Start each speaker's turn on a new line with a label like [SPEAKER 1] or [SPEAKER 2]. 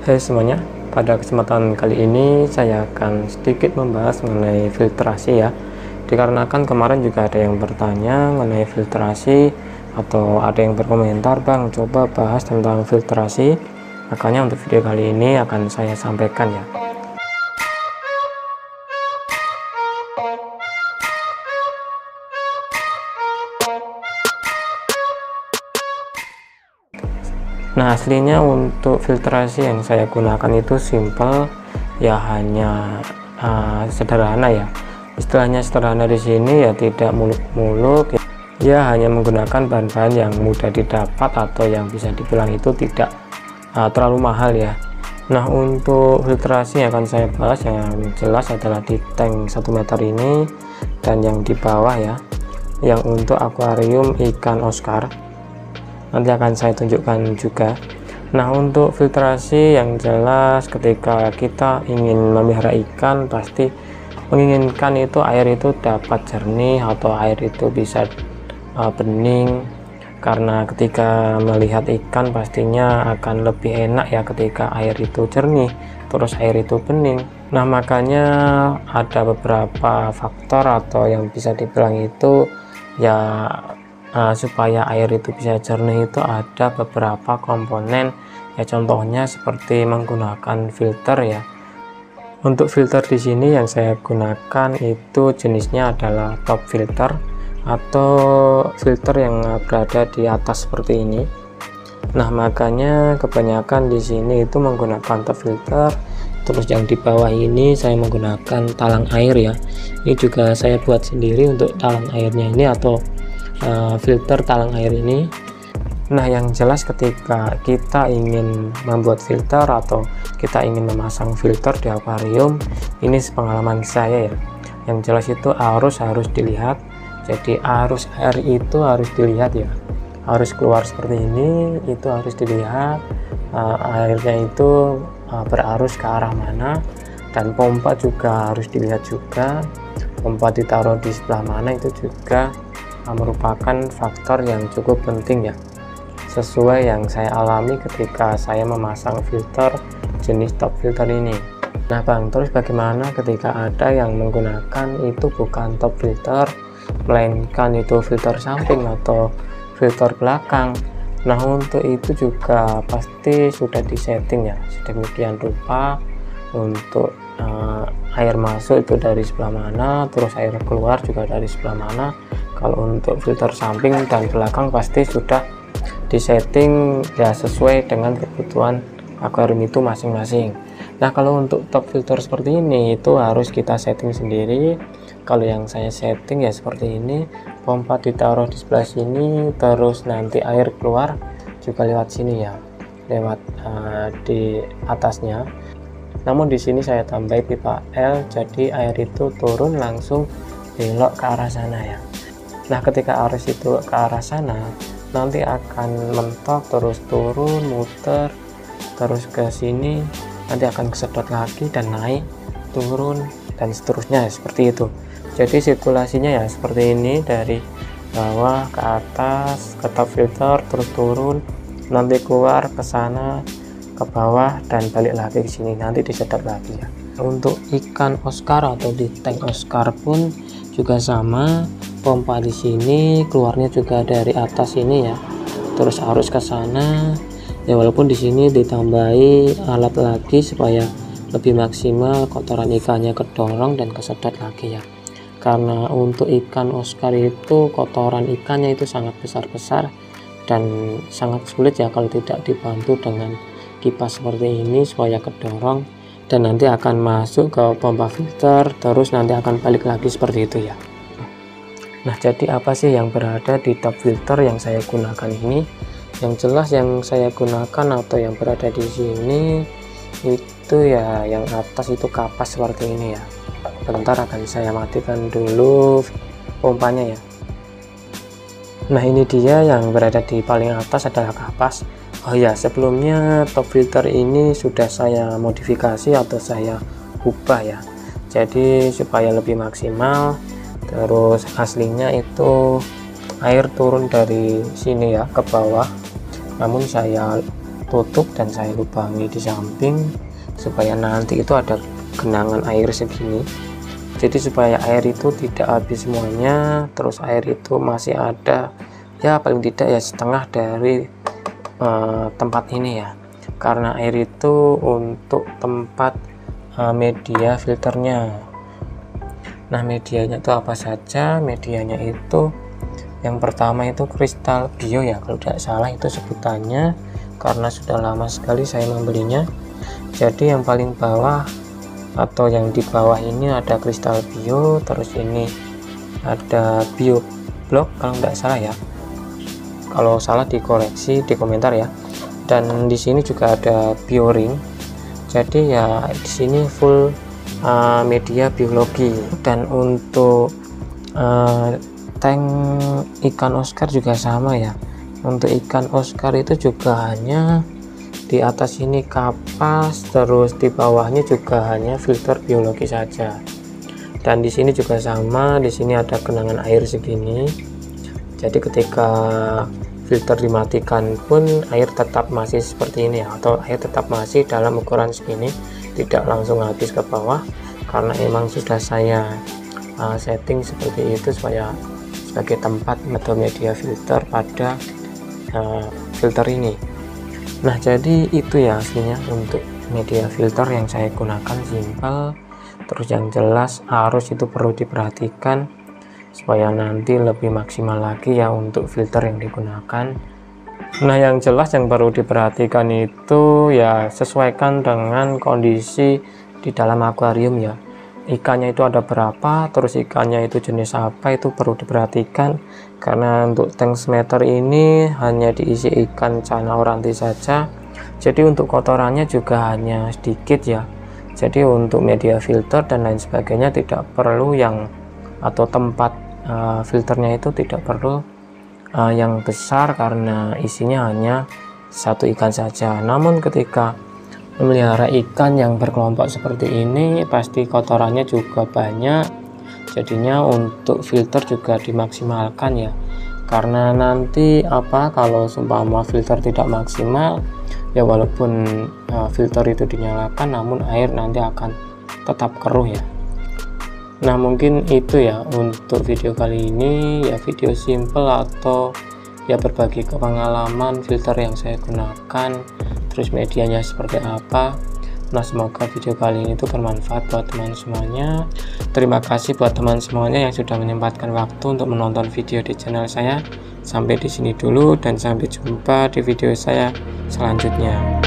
[SPEAKER 1] Hai semuanya, pada kesempatan kali ini saya akan sedikit membahas mengenai filtrasi ya. Dikarenakan kemarin juga ada yang bertanya mengenai filtrasi atau ada yang berkomentar, "Bang, coba bahas tentang filtrasi." Makanya untuk video kali ini akan saya sampaikan ya. Nah, aslinya untuk filtrasi yang saya gunakan itu simple ya, hanya sederhana ya. Istilahnya sederhana di sini ya, tidak muluk-muluk ya, hanya menggunakan bahan-bahan yang mudah didapat atau yang bisa dibilang itu tidak terlalu mahal ya. Nah, untuk filtrasi yang akan saya bahas yang jelas adalah di tank 1 meter ini dan yang di bawah ya, yang untuk akuarium ikan Oscar. Nanti akan saya tunjukkan juga. Nah, untuk filtrasi yang jelas ketika kita ingin memelihara ikan, pasti menginginkan itu air itu dapat jernih atau air itu bisa bening, karena ketika melihat ikan pastinya akan lebih enak ya ketika air itu jernih terus air itu bening. Nah, makanya ada beberapa faktor atau yang bisa dibilang itu ya, supaya air itu bisa jernih itu ada beberapa komponen ya, contohnya seperti menggunakan filter ya. Untuk filter di sini yang saya gunakan itu jenisnya adalah top filter atau filter yang berada di atas seperti ini. Nah, makanya kebanyakan di sini itu menggunakan top filter. Terus yang di bawah ini saya menggunakan talang air ya. Ini juga saya buat sendiri untuk talang airnya ini atau filter talang air ini. Nah, yang jelas ketika kita ingin membuat filter atau kita ingin memasang filter di akuarium, ini sepengalaman saya ya, yang jelas itu arus harus dilihat. Jadi arus air itu harus dilihat ya, harus keluar seperti ini, itu harus dilihat airnya itu berarus ke arah mana, dan pompa juga harus dilihat juga, pompa ditaruh di sebelah mana itu juga merupakan faktor yang cukup penting ya, sesuai yang saya alami ketika saya memasang filter jenis top filter ini. Nah, Bang, terus bagaimana ketika ada yang menggunakan itu bukan top filter melainkan itu filter samping atau filter belakang? Nah, untuk itu juga pasti sudah disetting ya sedemikian rupa untuk air masuk itu dari sebelah mana, terus air keluar juga dari sebelah mana. Kalau untuk filter samping dan belakang pasti sudah disetting ya sesuai dengan kebutuhan akuarium itu masing-masing. Nah, kalau untuk top filter seperti ini itu harus kita setting sendiri. Kalau yang saya setting ya seperti ini, pompa ditaruh di sebelah sini, terus nanti air keluar juga lewat sini ya, lewat di atasnya. Namun di sini saya tambah pipa L, jadi air itu turun langsung belok ke arah sana ya. Nah, ketika arus itu ke arah sana, nanti akan mentok terus turun, muter terus ke sini, nanti akan kesedot lagi dan naik, turun dan seterusnya seperti itu. Jadi sirkulasinya ya seperti ini, dari bawah ke atas ke top filter terus turun, nanti keluar ke sana, ke bawah dan balik lagi ke sini, nanti disedot lagi ya. Untuk ikan Oscar atau di tank Oscar pun juga sama, pompa di sini keluarnya juga dari atas ini ya, terus arus ke sana ya, walaupun di sini ditambahi alat lagi supaya lebih maksimal kotoran ikannya kedorong dan kesedot lagi ya, karena untuk ikan Oscar itu kotoran ikannya itu sangat besar-besar dan sangat sulit ya kalau tidak dibantu dengan kipas seperti ini supaya kedorong dan nanti akan masuk ke pompa filter, terus nanti akan balik lagi seperti itu ya. Nah, jadi apa sih yang berada di top filter yang saya gunakan ini? Yang jelas yang saya gunakan atau yang berada di sini itu ya, yang atas itu kapas seperti ini ya. Bentar, akan saya matikan dulu pompanya ya. Nah, ini dia yang berada di paling atas adalah kapas. Oh ya, sebelumnya top filter ini sudah saya modifikasi atau saya ubah ya, jadi supaya lebih maksimal. Terus aslinya itu air turun dari sini ya ke bawah, namun saya tutup dan saya lubangi di samping supaya nanti itu ada genangan air segini. Jadi supaya air itu tidak habis semuanya, terus air itu masih ada ya paling tidak ya setengah dari tempat ini ya, karena air itu untuk tempat media filternya. Nah, medianya itu apa saja? Medianya itu yang pertama itu kristal bio ya, kalau tidak salah itu sebutannya, karena sudah lama sekali saya membelinya. Jadi yang paling bawah atau yang di bawah ini ada kristal bio, terus ini ada bio block kalau tidak salah ya, kalau salah dikoreksi di komentar ya. Dan di sini juga ada bio ring. Jadi ya di sini full media biologi. Dan untuk tank ikan Oscar juga sama ya. Untuk ikan Oscar itu juga hanya di atas ini kapas, terus di bawahnya juga hanya filter biologi saja. Dan di sini juga sama, di sini ada genangan air segini. Jadi ketika filter dimatikan pun air tetap masih seperti ini ya, atau air tetap masih dalam ukuran segini, tidak langsung habis ke bawah, karena emang sudah saya setting seperti itu supaya sebagai tempat atau media filter pada filter ini. Nah, jadi itu ya aslinya untuk media filter yang saya gunakan, simpel. Terus yang jelas arus itu perlu diperhatikan supaya nanti lebih maksimal lagi ya untuk filter yang digunakan. Nah, yang jelas yang perlu diperhatikan itu ya sesuaikan dengan kondisi di dalam akuarium ya. Ikannya itu ada berapa, terus ikannya itu jenis apa, itu perlu diperhatikan, karena untuk tank semeter ini hanya diisi ikan cana oranti saja. Jadi untuk kotorannya juga hanya sedikit ya. Jadi untuk media filter dan lain sebagainya tidak perlu yang atau tempat filternya itu tidak perlu yang besar, karena isinya hanya satu ikan saja. Namun ketika memelihara ikan yang berkelompok seperti ini pasti kotorannya juga banyak, jadinya untuk filter juga dimaksimalkan ya, karena nanti kalau seumpama filter tidak maksimal ya, walaupun filter itu dinyalakan namun air nanti akan tetap keruh ya. Nah, mungkin itu ya untuk video kali ini ya, video simple atau ya berbagi pengalaman filter yang saya gunakan, terus medianya seperti apa. Nah, semoga video kali ini itu bermanfaat buat teman semuanya. Terima kasih buat teman semuanya yang sudah menyempatkan waktu untuk menonton video di channel saya. Sampai di sini dulu dan sampai jumpa di video saya selanjutnya.